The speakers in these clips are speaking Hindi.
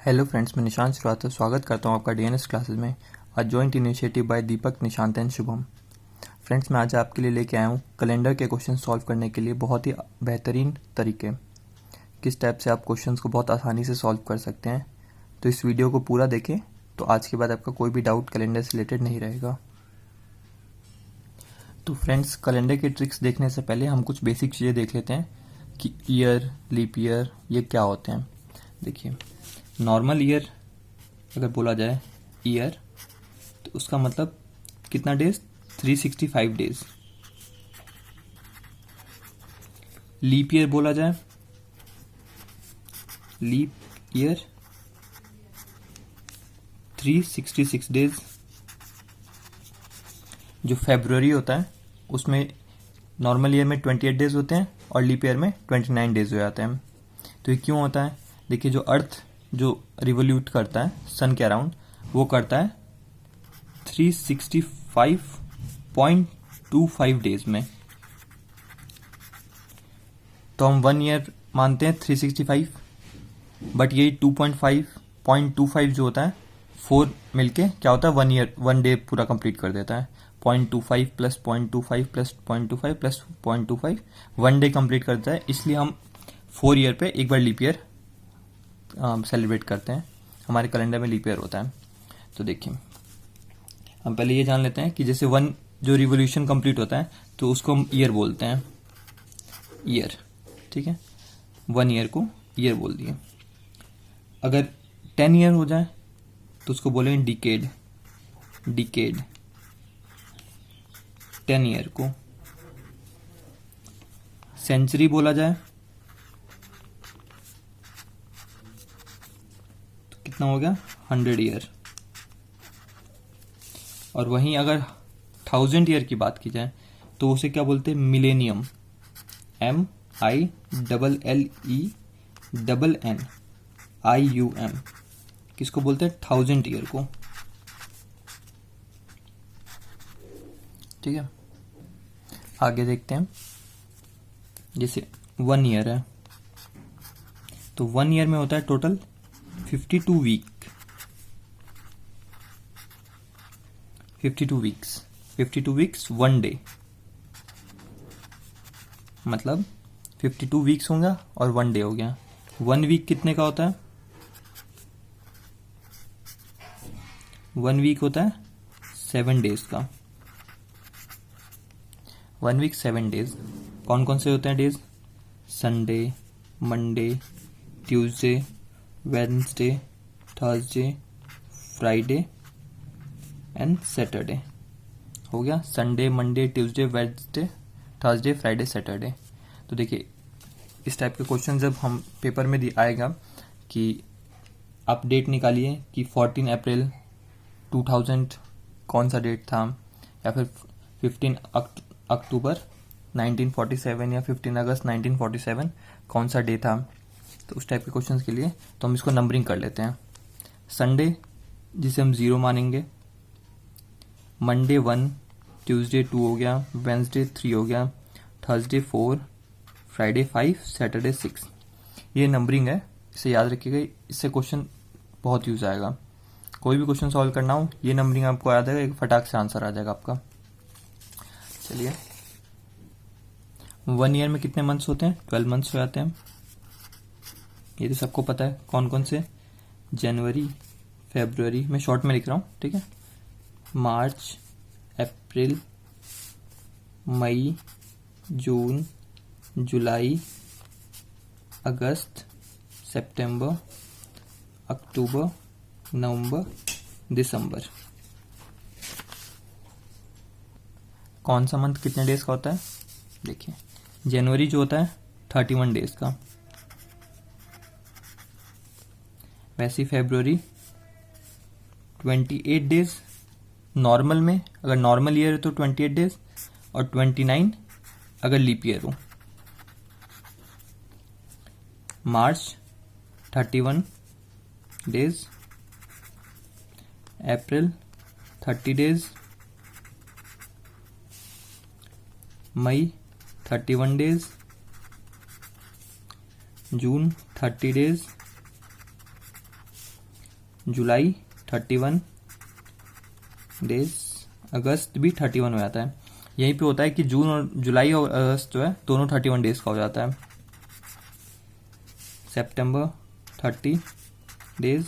हेलो फ्रेंड्स, मैं निशांत श्रीवास्तव स्वागत करता हूं आपका डीएनएस क्लासेस में। A joint initiative by Deepak, Nishant and Shubham. Friends, मैं आज आपके लिए लेके आया हूं कैलेंडर के क्वेश्चन सॉल्व करने के लिए बहुत ही बेहतरीन तरीके। किस टाइप से आप क्वेश्चंस को बहुत आसानी से सॉल्व कर सकते हैं। तो इस वीडियो को पूरा देखें, तो आज के बाद आपका कोई भी डाउट कैलेंडर से रिलेटेड नहीं रहेगा। तो फ्रेंड्स, कैलेंडर के ट्रिक्स देखने से पहले हम कुछ बेसिक चीज़ें देख लेते हैं कि ईयर, लीप ईयर ये क्या होते हैं। देखिए, नॉर्मल ईयर अगर बोला जाए ईयर, तो उसका मतलब कितना डेज, 365 डेज। लीप ईयर बोला जाए, लीप ईयर 366 डेज। जो फेब्रुवरी होता है उसमें नॉर्मल ईयर में 28 डेज होते हैं और लीप ईयर में 29 डेज हो जाते हैं। तो ये क्यों होता है? देखिए, जो अर्थ जो रिवोल्यूट करता है सन के अराउंड, वो करता है 365.25 डेज में। तो हम 1 ईयर मानते हैं 365, बट यही 2.5 जो होता है 4 मिलके क्या होता है 1 ईयर 1 डे पूरा कंप्लीट कर देता है। 0.25 plus 0.25 plus 0.25 plus 0.25 1 day complete करता है। इसलिए हम 4 ईयर पे एक बार लीप ईयर सेलिब्रेट करते हैं। हमारे कैलेंडर में लीप ईयर होता है। तो देखिए, हम पहले ये जान लेते हैं कि जैसे 1 जो रिवोल्यूशन कंप्लीट होता है तो उसको हम ईयर बोलते हैं, ईयर। ठीक है, 1 ईयर को ईयर बोल दिए। अगर 10 ईयर हो जाए तो उसको बोलेंगे डिकेड, डिकेड 10 ईयर को। सेंचुरी बोला जाए तो कितना हो गया 100 ईयर। और वहीं अगर 1000 ईयर की बात की जाए तो उसे क्या बोलते हैं, मिलेनियम, MILLENNIUM। किसको बोलते हैं? 1000 ईयर को। ठीक है, आगे देखते हैं। जैसे 1 ईयर है तो 1 ईयर में होता है टोटल 52 वीक, 52 वीक्स 1 डे, मतलब 52 वीक्स होंगे और 1 डे हो गया। 1 वीक कितने का होता है? 1 वीक होता है 7 डेज का। 1 वीक 7 डेज। कौन कौन से होते हैं days? Sunday, Monday, Tuesday, Wednesday, Thursday, Friday and Saturday. हो गया Sunday, Monday, Tuesday, Wednesday, Thursday, Friday, Saturday. तो देखिए, इस टाइप के क्वेश्चन जब हम पेपर में आएगा कि आप डेट निकालिए कि 14 अप्रैल 2000 कौन सा डेट था, या फिर 15 अक्टूबर 1947 या 15 अगस्त 1947 कौन सा डे था। तो उस टाइप के क्वेश्चंस के लिए तो हम इसको नंबरिंग कर लेते हैं। संडे जिसे हम 0 मानेंगे, मंडे 1, ट्यूसडे 2 हो गया, वेंसडे 3 हो गया, थर्सडे 4, फ्राइडे 5, सैटरडे 6। ये नंबरिंग है, इसे याद रखिएगा। इससे क्वेश्चन बहुत यूज आएगा। कोई भी क्वेश्चन सॉल्व करना हो, ये नंबरिंग आपको याद है, एक फटाक से आंसर आ जाएगा आपका। चलिए, 1 ईयर में कितने मंथ्स होते हैं? 12 मंथ्स हो जाते हैं। ये तो सबको पता है कौन कौन से। जनवरी, फरवरी, मैं शॉर्ट में लिख रहा हूँ, ठीक है, मार्च, अप्रैल, मई, जून, जुलाई, अगस्त, सितंबर, अक्टूबर, नवंबर, दिसंबर। कौन सा मंथ कितने डेज का होता है? देखिए, जनवरी जो होता है 31 डेज का। वैसे फरवरी 28 डेज नॉर्मल में, अगर नॉर्मल ईयर है तो 28 डेज, और 29 अगर लीप ईयर हो। मार्च 31 डेज, अप्रैल 30 डेज, मई 31 डेज, जून 30 डेज, जुलाई 31 डेज, अगस्त भी 31 हो जाता है। यहीं पे होता है कि जून और जुलाई और अगस्त जो है दोनों 31 डेज का हो जाता है। सितंबर 30 डेज,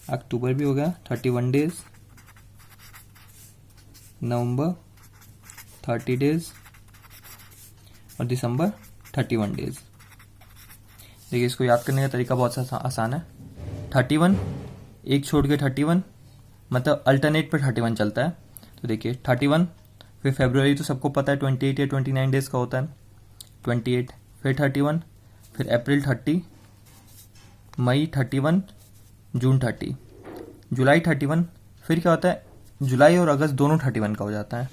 अक्टूबर भी हो गया 31 डेज, नवंबर 30 डेज और दिसंबर 31 डेज। देखिए इसको याद करने का तरीका बहुत आसान है। 31 एक छोड़ के 31 मतलब अल्टरनेट पे 31 चलता है। तो देखिए 31, फिर फरवरी तो सबको पता है 28 या 29 डेज का होता है, 28, फिर 31, फिर अप्रैल 30, मई 31, जून 30, जुलाई 31, फिर क्या होता है जुलाई और अगस्त दोनों 31 का हो जाता है।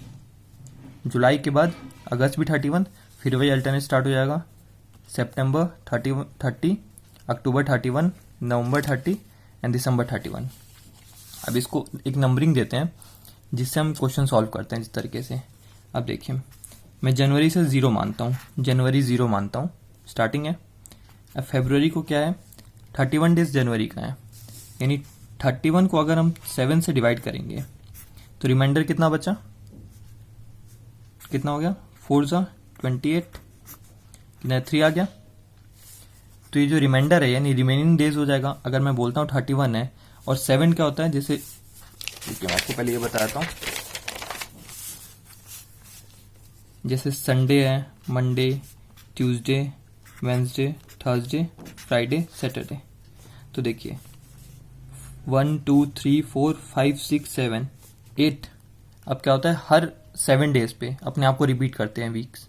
जुलाई के बाद अगस्त भी 31, फिर वही अल्टरनेट स्टार्ट हो जाएगा। सितंबर 30, अक्टूबर 31, नवंबर 30 एंड दिसंबर 31। अब इसको एक नंबरिंग देते हैं जिससे हम क्वेश्चन सॉल्व करते हैं इस तरीके से। अब देखिए मैं जनवरी से 0 मानता हूँ, जनवरी 0 मानता हूँ, स्टार्टिंग है। अब फरवरी को क्या है 31 डेज जनवरी का है, यानी 31 को अगर हम 7 से डिवाइड करेंगे तो रिमाइंडर कितना बचा, कितना हो गया 4 सा 28, कितना 3 आ गया। तो ये जो रिमाइंडर है यानी रिमेनिंग डेज हो जाएगा। अगर मैं बोलता हूँ 31 है और 7 क्या होता है, जैसे देखिए मैं आपको पहले ये बताता हूँ, जैसे संडे है, Monday, Tuesday, Wednesday, Thursday, Friday, Saturday. तो देखिए 1 2 3 4 5 6 7 8। अब क्या होता है हर 7 डेज पे अपने आप को रिपीट करते हैं। वीक्स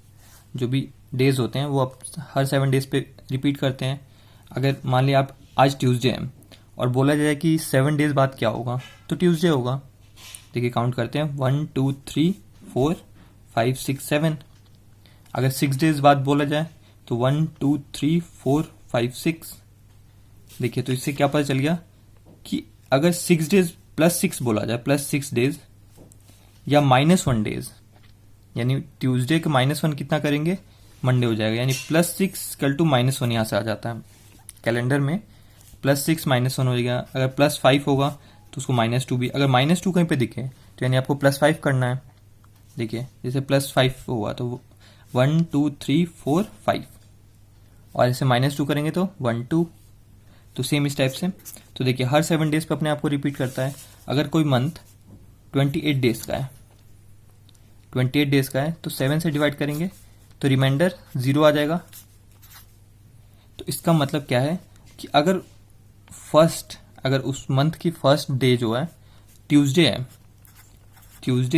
जो भी डेज होते हैं वो अब हर 7 डेज पे रिपीट करते हैं। अगर मान लिया आप आज ट्यूसडे है और बोला जाए कि 7 डेज बाद क्या होगा तो ट्यूसडे होगा। देखिए काउंट करते हैं 1 2 3 4 5 6 7। अगर 6 डेज बाद बोला जाए तो 1 2 3 4 5 6। देखिए तो इससे क्या पता चल गया कि अगर 6 डेज प्लस 6 बोला जाए, प्लस 6 डेज या -1 डेज, यानी ट्यूसडे के -1 कितना करेंगे, मंडे हो जाएगा, यानी +6 कल टू -1 यहाँ से आ जाता है कैलेंडर में। +6 -1 हो जाएगा। अगर +5 होगा तो उसको -2 भी, अगर -2 कहीं पे दिखे तो यानी आपको +5 करना है। देखिए जैसे +5 हुआ तो 1 2 3 4 5 और ऐसे -2 करेंगे तो 1 2। तो सेम इस टाइप से। तो देखिए हर 7 डेज पे अपने आप को रिपीट करता है। अगर कोई मंथ 28 डेज का है, 28 डेज का है तो 7 से डिवाइड करेंगे तो रिमाइंडर 0 आ जाएगा। तो इसका मतलब क्या है कि अगर उस मंथ की फर्स्ट डे जो है ट्यूसडे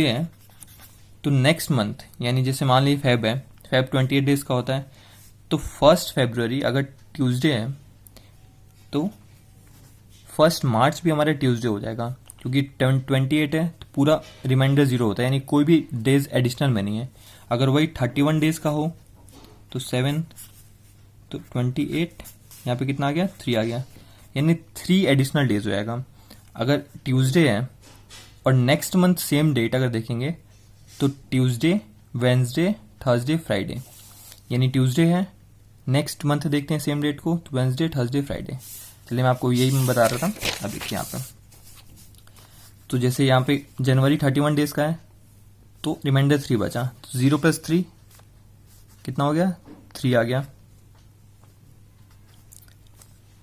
है तो नेक्स्ट मंथ यानी जैसे मान लीजिए फेब 28 डेज का होता है तो 1 फरवरी अगर ट्यूसडे है तो 1 मार्च भी हमारा ट्यूसडे हो जाएगा, क्योंकि 28 है तो पूरा रिमाइंडर 0 होता है, यानी कोई भी डेज एडिशनल में नहीं है। अगर वही 31 डेज का हो तो 7 तो 28, यहाँ पे कितना आ गया 3 आ गया, यानी 3 एडिशनल डेज हो जाएगा। अगर ट्यूसडे है और नेक्स्ट मंथ सेम डेट अगर देखेंगे तो ट्यूसडे, वेंसडे, थर्सडे, फ्राइडे, यानी ट्यूसडे है, नेक्स्ट मंथ देखते हैं सेम डेट को तो वेंसडे, थर्सडे, फ्राइडे। चलिए मैं आपको यही मैं बता रहा था। अब देखिए यहाँ पे तो जैसे यहाँ पे जनवरी 31 डेज का है तो रिमाइंडर 3 बचा, तो 0 + 3 कितना हो गया 3 आ गया।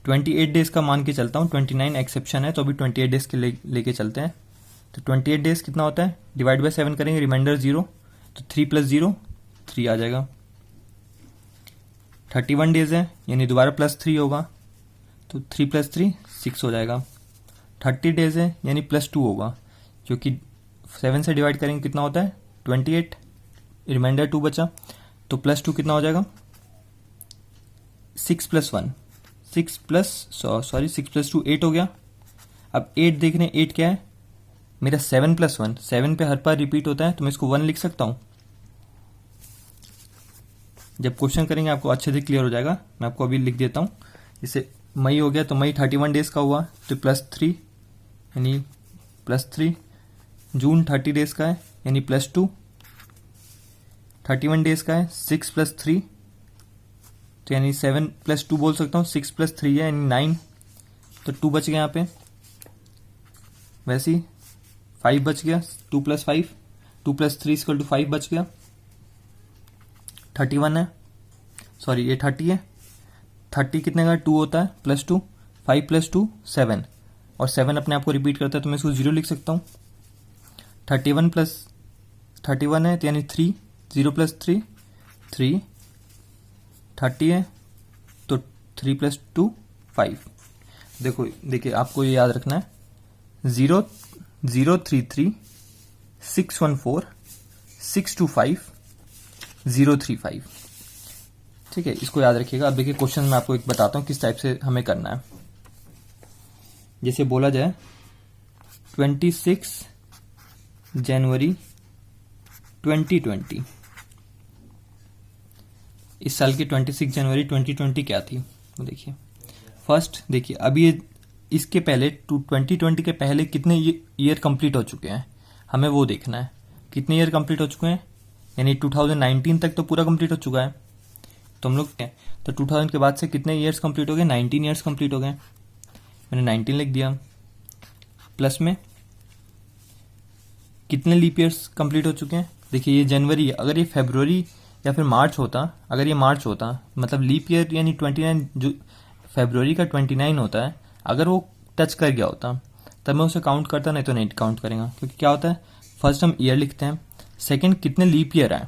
28 डेज का मान के चलता हूँ, 29 एक्सेप्शन है तो अभी 28 डेज के लेके चलते हैं। तो 28 डेज कितना होता है, डिवाइड बाय 7 करेंगे, रिमाइंडर 0, तो 3 + 0 3 आ जाएगा। 31 डेज है यानी दोबारा +3 होगा तो 3 + 3 6 हो जाएगा। 30 डेज है यानी +2 होगा, क्योंकि 7 से डिवाइड करेंगे कितना होता है 28, रिमाइंडर 2 बचा, तो +2 कितना हो जाएगा 6 + 1 6 + 2 8 हो गया। अब 8 देख रहे हैं, 8 क्या है मेरा 7 + 1, 7 पे हर बार रिपीट होता है तो मैं इसको 1 लिख सकता हूँ। जब क्वेश्चन करेंगे आपको अच्छे से क्लियर हो जाएगा। मैं आपको अभी लिख देता हूँ। जैसे मई हो गया तो मई 31 डेज का हुआ तो +3 यानी +3। जून 30 डेज का है यानी +2। 31 डेज का है 6 + 3 तो यानी 7 + 2 बोल सकता हूँ, 6 + 3 है यानी 9। तो 2 बच गया यहाँ पे, वैसे ही 5 बच गया, 2 + 5, 2 + 3 = 5 बच गया, 31 है, सॉरी ये 30 है, 30 कितने का 2 होता है, +2, 5 + 2 7, और 7 अपने आप को रिपीट करता है तो मैं इसको 0 लिख सकता हूँ। 31 + 31 है तो यानी 3, 0 + 3 3, 30 है तो 3 + 2 5। देखिए आपको ये याद रखना है, 0033 614 625 035। ठीक है, इसको याद रखिएगा। अब देखिए क्वेश्चन मैं आपको एक बताता हूँ किस टाइप से हमें करना है। जैसे बोला जाए 26 जनवरी 2020, इस साल की 26 जनवरी 2020 क्या थी, तो देखिए फर्स्ट, देखिए अभी ये इसके पहले 2020 के पहले कितने ईयर कंप्लीट हो चुके हैं, हमें वो देखना है। कितने ईयर कंप्लीट हो चुके हैं, यानी 2019 तक तो पूरा कंप्लीट हो चुका है, तो हम लोग तो 2000 के बाद से कितने ईयर्स कंप्लीट हो गए, 19 ईयर्स कंप्लीट हो गए। मैंने 19 लिख दिया, प्लस में कितने लीप ईयर्स कंप्लीट हो चुके हैं। देखिए ये जनवरी है, अगर ये फरवरी या फिर मार्च होता, अगर ये मार्च होता, मतलब लीप ईयर यानी 29, जो फरवरी का 29 होता है, अगर वो टच कर गया होता तब मैं उसे काउंट करता, नहीं तो नहीं काउंट करेगा। क्योंकि क्या होता है, फर्स्ट हम ईयर लिखते हैं, सेकंड कितने लीप ईयर आए,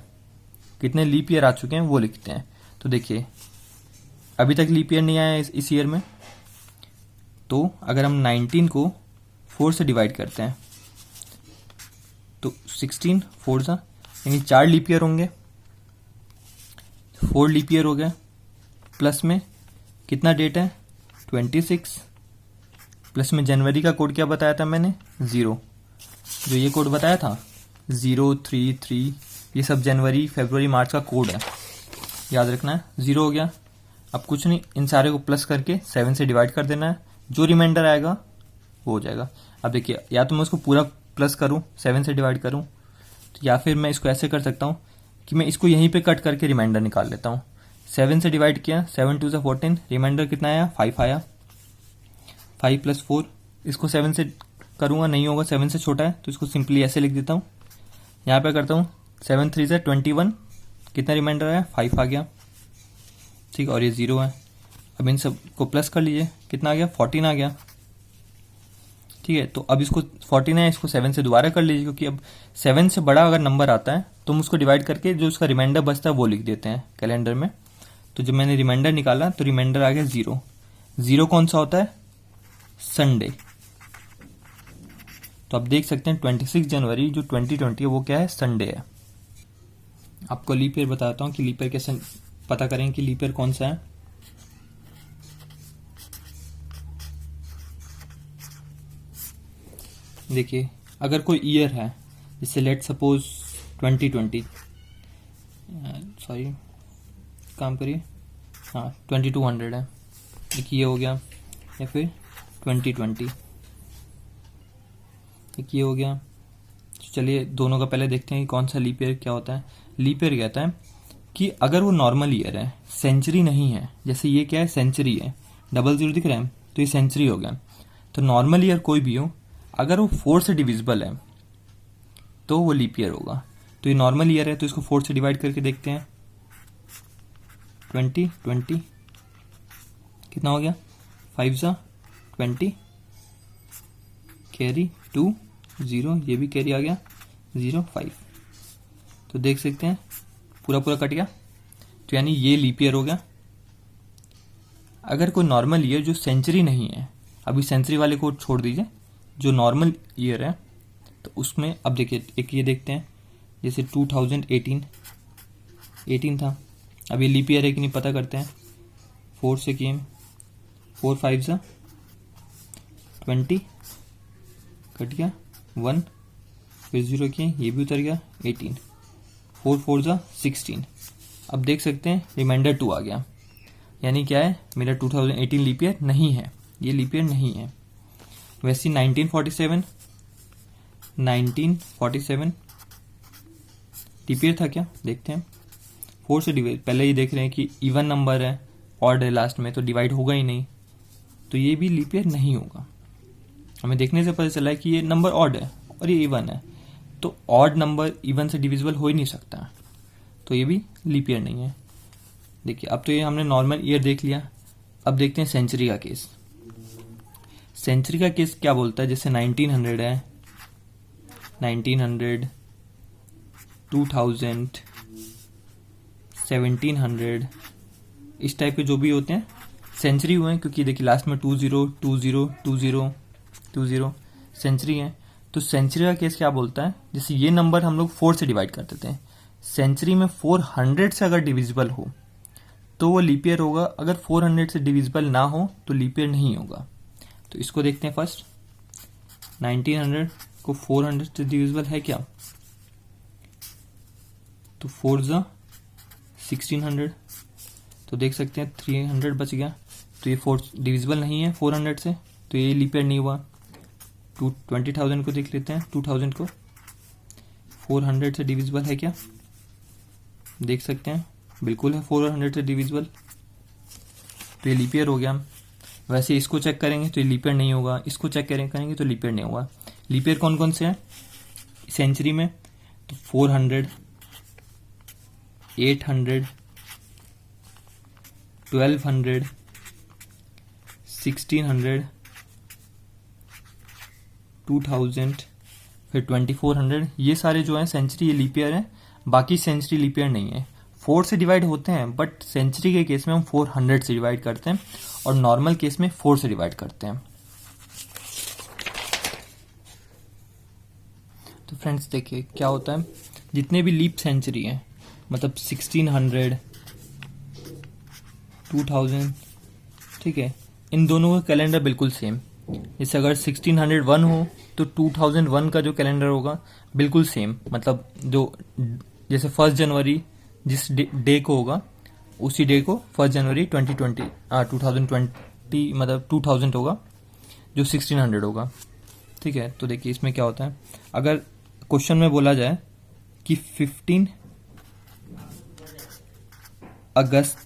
कितने लीप ईयर आ चुके हैं वो लिखते हैं। तो देखिए अभी तक लीप ईयर नहीं आया इस ईयर में, तो अगर हम 19 को 4 से डिवाइड करते हैं तो 16 4 सा, यानी 4 लीप ईयर होंगे, 4 लीप ईयर हो गया। प्लस में कितना डेट है 26, प्लस में जनवरी का कोड क्या बताया था मैंने 0, जो ये कोड बताया था 033, ये सब जनवरी फरवरी मार्च का कोड है, याद रखना है। 0 हो गया, अब कुछ नहीं, इन सारे को प्लस करके 7 से डिवाइड कर देना है, जो रिमाइंडर आएगा वो हो जाएगा। अब देखिए या तो मैं उसको पूरा प्लस करूं, 7 से डिवाइड करूं, तो या फिर मैं इसको ऐसे कर सकता हूं कि मैं इसको यहीं पे कट करके रिमाइंडर निकाल लेता हूं। 7 से डिवाइड किया, 7 2 14, रिमाइंडर कितना आया 5 आया, 5 + 4, इसको 7 से करूंगा नहीं होगा, 7 से छोटा है, तो इसको सिंपली ऐसे लिख देता हूं। यहाँ पे करता हूँ 7 3 से 21, कितना रिमाइंडर आया 5 आ गया, ठीक, और ये 0 है। अब इन सब को प्लस कर लीजिए, कितना आ गया 14 आ गया, ठीक है। तो अब इसको 14 है, इसको 7 से दोबारा कर लीजिए, क्योंकि अब 7 से बड़ा अगर नंबर आता है तो हम उसको डिवाइड करके जो उसका रिमाइंडर बचता है वो लिख देते हैं कैलेंडर में। तो जब मैंने रिमाइंडर निकाला तो रिमाइंडर आ गया 0। 0 कौन सा होता है, संडे। तो आप देख सकते हैं 26 जनवरी जो 2020 है वो क्या है, संडे है। आपको लीप ईयर बताता हूँ कि लीप ईयर कैसे पता करें कि लीप ईयर कौन सा है। देखिए अगर कोई ईयर है, जैसे लेट सपोज 2020, सॉरी काम करिए, हाँ 2200 है, एक ये हो गया, या फिर 2020 एक ये हो गया। चलिए दोनों का पहले देखते हैं कि कौन सा लीप ईयर क्या होता है। लीप ईयर कहता है कि अगर वो नॉर्मल ईयर है, सेंचुरी नहीं है, जैसे ये क्या है सेंचुरी है, 00 दिख रहा है तो ये सेंचुरी हो गया। तो नॉर्मल ईयर कोई भी हो, अगर वो 4 से डिविजिबल है तो वो लीप ईयर होगा। तो ये नॉर्मल ईयर है तो इसको 4 से डिवाइड करके देखते हैं, 20 कितना हो गया 5 सा 20, कैरी 2 0, ये भी कैरी आ गया 0 5। तो देख सकते हैं पूरा कट गया, तो यानी ये लीप ईयर हो गया। अगर कोई नॉर्मल ईयर जो सेंचुरी नहीं है, अभी सेंचुरी वाले को छोड़ दीजिए, जो नॉर्मल ईयर है तो उसमें अब देखिए एक ये देखते हैं, जैसे 2018 था, अब ये लीप ईयर है कि नहीं पता करते हैं। 4 से किए, 4 5 सा 20 कट गया 1, फिर 0 किए, ये भी उतर गया 18, 4 4 सा 16। अब देख सकते हैं रिमाइंडर 2 आ गया, यानी क्या है मेरा 2018 लीप ईयर नहीं है, ये लीप ईयर नहीं है। वैसे 1947 लीप ईयर था क्या, देखते हैं। 4 से डिवाइड, पहले ही देख रहे हैं कि इवन नंबर है, ऑड है लास्ट में, तो डिवाइड होगा ही नहीं, तो ये भी लीप ईयर नहीं होगा। हमें देखने से पता चला है कि ये नंबर ऑड है और ये इवन है, तो ऑड नंबर इवन से डिविजिबल हो ही नहीं सकता, तो ये भी लीप ईयर नहीं है। देखिए अब तो ये हमने नॉर्मल ईयर देख लिया, अब देखते हैं सेंचुरी का केस। सेंचुरी का केस क्या बोलता है, जैसे 1900 है, 1900, 2000, 1700, इस टाइप के जो भी होते हैं सेंचुरी हुए हैं, क्योंकि देखिए लास्ट में 20, 20, 20, 20 सेंचुरी है। तो सेंचुरी का केस क्या बोलता है, जैसे ये नंबर हम लोग 4 से डिवाइड कर देते हैं, सेंचुरी में 400 से अगर डिविजिबल हो तो वो लीप ईयर होगा, अगर 400 से डिविजिबल ना हो तो लीप ईयर नहीं होगा। तो इसको देखते हैं फर्स्ट, 1900 को 400 से डिविजिबल है क्या, तो 4 ज़ा 1600, तो देख सकते हैं 300 बच गया, तो ये 4 डिविजिबल नहीं है 400 से, तो ये लीप ईयर नहीं हुआ। 20,000 को देख लेते हैं, 2000 को 400 से डिविजिबल है क्या, देख सकते हैं बिल्कुल है 400 से डिविजिबल, तो ये लीप ईयर हो गया। वैसे इसको चेक करेंगे तो ये लीप ईयर नहीं होगा, इसको चेक करेंगे तो लीप ईयर नहीं होगा। लीप ईयर कौन कौन से हैं सेंचुरी में, तो 400, 800, 1200, 1600, 2000, फिर 2400, ये सारे जो हैं सेंचुरी ये लीप ईयर है, बाकी सेंचुरी लीप ईयर नहीं है। 4 से डिवाइड होते हैं, बट सेंचुरी के केस में हम 400 से डिवाइड करते हैं और नॉर्मल केस में 4 से डिवाइड करते हैं। तो फ्रेंड्स देखिए क्या होता है, जितने भी लीप सेंचुरी हैं, मतलब 1600, 2000, ठीक है, इन दोनों का कैलेंडर बिल्कुल सेम। जैसे अगर 1601 हो तो 2001 का जो कैलेंडर होगा बिल्कुल सेम, मतलब जो जैसे 1 जनवरी जिस डे को होगा उसी डे को 1 जनवरी 2020 मतलब 2000 होगा, जो 1600 होगा, ठीक है। तो देखिए इसमें क्या होता है, अगर क्वेश्चन में बोला जाए कि 15 अगस्त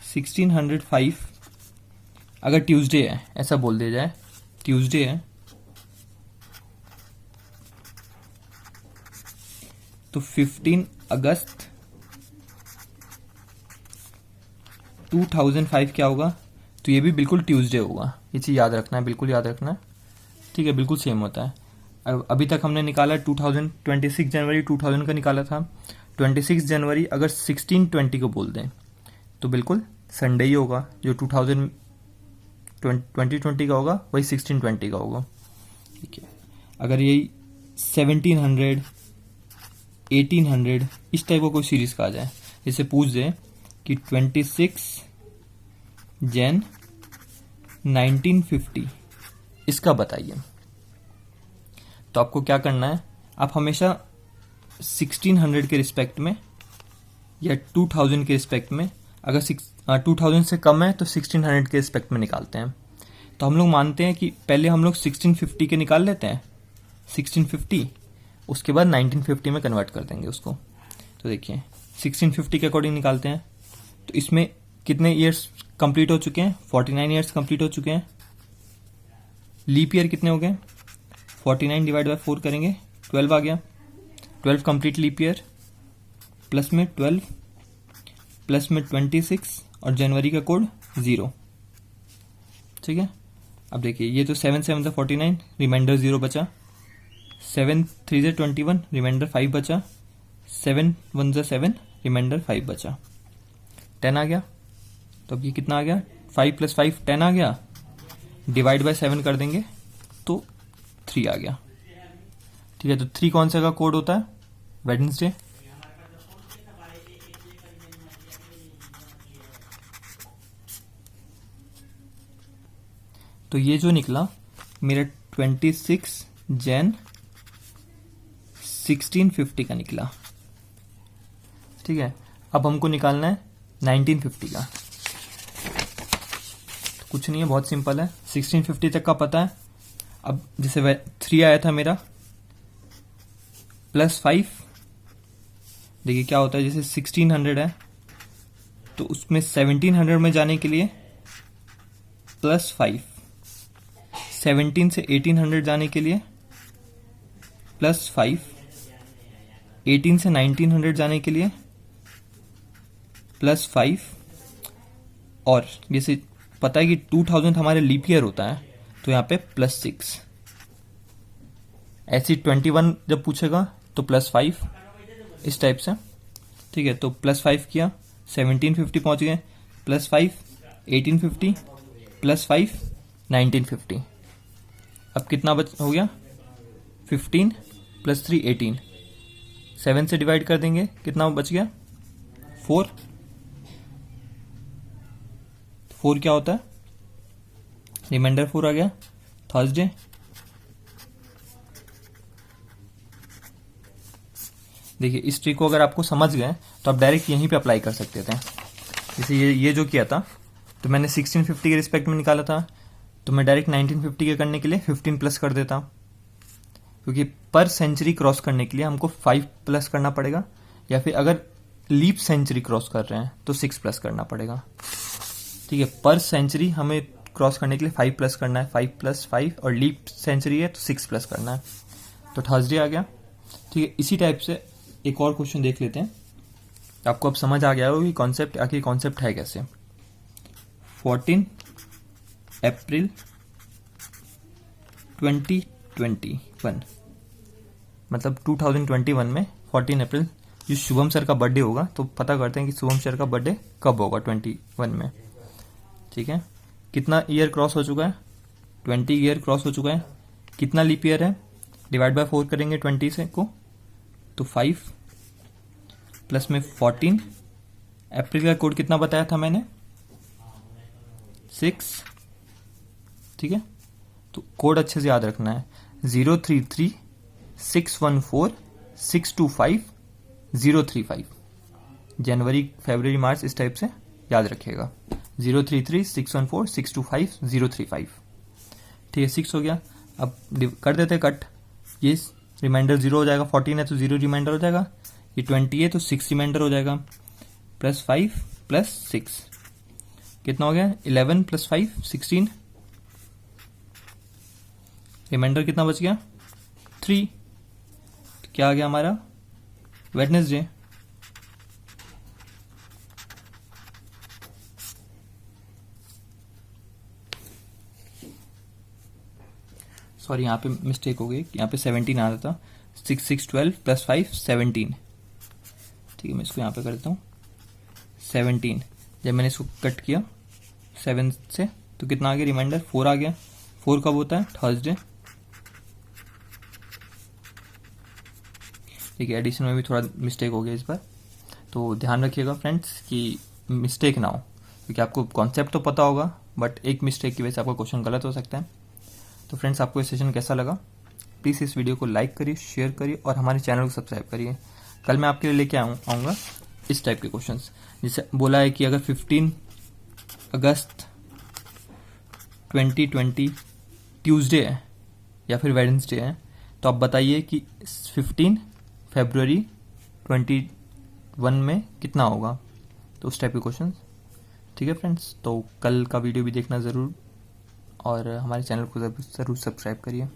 1605 अगर ट्यूसडे है, ऐसा बोल दिया जाए ट्यूसडे है, तो 15 अगस्त 2005 क्या होगा, तो ये भी बिल्कुल ट्यूसडे होगा। ये चीज़ याद रखना है, बिल्कुल याद रखना है, ठीक है, बिल्कुल सेम होता है। अभी तक हमने निकाला 26 जनवरी 2000 का निकाला था। 26 जनवरी अगर 1620 को बोल दें तो बिल्कुल संडे ही होगा, जो 2020 का होगा वही 1620 का होगा, ठीक है। अगर यही 1700, 1800 इस टाइप का कोई सीरीज का आ जाए, जैसे पूछ दे कि 26 जन 1950 इसका बताइए, तो आपको क्या करना है, आप हमेशा 1600 के रिस्पेक्ट में या 2000 के रिस्पेक्ट में, अगर 2000 से कम है तो 1600 के रिस्पेक्ट में निकालते हैं। तो हम लोग मानते हैं कि पहले हम लोग 1650 के निकाल लेते हैं, 1650, उसके बाद 1950 में कन्वर्ट कर देंगे उसको। तो देखिए 1650 के अकॉर्डिंग निकालते हैं, तो इसमें कितने ईयर्स कंप्लीट हो चुके हैं, 49 ईयर्स कंप्लीट हो चुके हैं। लीप ईयर कितने हो गए, 49 डिवाइड बाय 4 करेंगे 12 आ गया, 12 कंप्लीट लीप ईयर, प्लस में 12, प्लस में 26 और जनवरी का कोड 0, ठीक है। अब देखिए ये तो 7 7 था 49, रिमाइंडर 0 बचा, 7 3 से 21, रिमाइंडर 5 बचा, 7 1 से 7, रिमाइंडर 5 बचा, 10 आ गया। तो अब ये कितना आ गया, 5 + 5 10 आ गया, डिवाइड बाय 7 कर देंगे तो 3 आ गया, ठीक है। तो 3 कौन सा का कोड होता है, वेडनेसडे। तो ये जो निकला मेरा 26 जन 1650 का निकला, ठीक है। अब हमको निकालना है 1950 का, तो कुछ नहीं है, बहुत सिंपल है, 1650 तक का पता है। अब जैसे 3 आया था मेरा, +5, देखिए क्या होता है, जैसे 1600 है तो उसमें 1700 में जाने के लिए +5, 17 से 1800 जाने के लिए +5, 18 से 1900 जाने के लिए +5, और जैसे पता है कि 2000 हमारे लीप ईयर होता है तो यहाँ पे +6। ऐसी 21 जब पूछेगा तो +5, इस टाइप से। ठीक है, तो +5 किया, 1750 पहुंच गए, +5 1850, +5 1950। अब कितना बच हो गया, 15 + 3 18, 7 से डिवाइड कर देंगे, कितना बच गया, 4। 4 क्या होता है, रिमाइंडर 4 आ गया, थर्सडे। देखिए इस ट्रिक को अगर आपको समझ गए तो आप डायरेक्ट यहीं पे अप्लाई कर सकते थे। जैसे ये जो किया था, तो मैंने 1650 के रिस्पेक्ट में निकाला था, तो मैं डायरेक्ट 1950 के करने के लिए 15 प्लस कर देता, क्योंकि पर सेंचुरी क्रॉस करने के लिए हमको 5 प्लस करना पड़ेगा, या फिर अगर लीप सेंचुरी क्रॉस कर रहे हैं तो 6 प्लस करना पड़ेगा। ठीक है, पर सेंचुरी हमें क्रॉस करने के लिए 5 प्लस करना है, 5 + 5, और लीप सेंचुरी है तो 6 प्लस करना है। तो थर्सडे आ गया। ठीक है, इसी टाइप से एक और क्वेश्चन देख लेते हैं। आपको अब समझ आ गया होगा कि कॉन्सेप्ट आखिर कॉन्सेप्ट है कैसे। 14 अप्रैल 2021, मतलब 2021 में 14 अप्रैल जो शुभम सर का बर्थडे होगा, तो पता करते हैं कि शुभम सर का बर्थडे कब होगा 21 में। ठीक है, कितना ईयर क्रॉस हो चुका है, 20 ईयर क्रॉस हो चुका है। कितना लीप ईयर है, डिवाइड बाय 4 करेंगे 20 से को, तो 5 प्लस में 14। अप्रैल का कोड कितना बताया था मैंने, 6। ठीक है, तो कोड अच्छे से याद रखना है, 033614625 जनवरी फरवरी मार्च, इस टाइप से याद रखिएगा। 033614625 ठीक है, 6 हो गया। अब कर देते कट, ये रिमाइंडर 0 हो जाएगा, 14 है तो 0 रिमाइंडर हो जाएगा, ये 20 है तो 6 रिमाइंडर हो जाएगा, +5 + 6 कितना हो गया, 11 + 5 16, रिमाइंडर कितना बच गया, 3। तो क्या आ गया हमारा, वेडनेसडे। सॉरी, यहाँ पे मिस्टेक हो गई, यहाँ पे 17 आ रहा था, 6 6 12 + 5 17। ठीक है, मैं इसको यहाँ पे कर देता हूँ 17। जब मैंने इसको कट किया 7 से तो कितना आ गया, रिमाइंडर 4 आ गया। 4 कब होता है, थर्सडे। ठीक है, एडिशन में भी थोड़ा मिस्टेक हो गया इस बार, तो ध्यान रखिएगा फ्रेंड्स कि मिस्टेक ना हो, क्योंकि आपको कॉन्सेप्ट तो पता होगा बट एक मिस्टेक की वजह से आपका क्वेश्चन गलत हो सकता है। तो फ्रेंड्स, आपको ये सेशन कैसा लगा, प्लीज़ इस वीडियो को लाइक करिए, शेयर करिए और हमारे चैनल को सब्सक्राइब करिए। कल मैं आपके लिए लेके आऊँगा इस टाइप के क्वेश्चंस, जिसे बोला है कि अगर 15 अगस्त 2020 ट्यूसडे है या फिर वेडनेसडे है, तो आप बताइए कि 15 फरवरी 21 में कितना होगा, तो उस टाइप के क्वेश्चन। ठीक है फ्रेंड्स, तो कल का वीडियो भी देखना ज़रूर और हमारे चैनल को ज़रूर सब्सक्राइब करिए।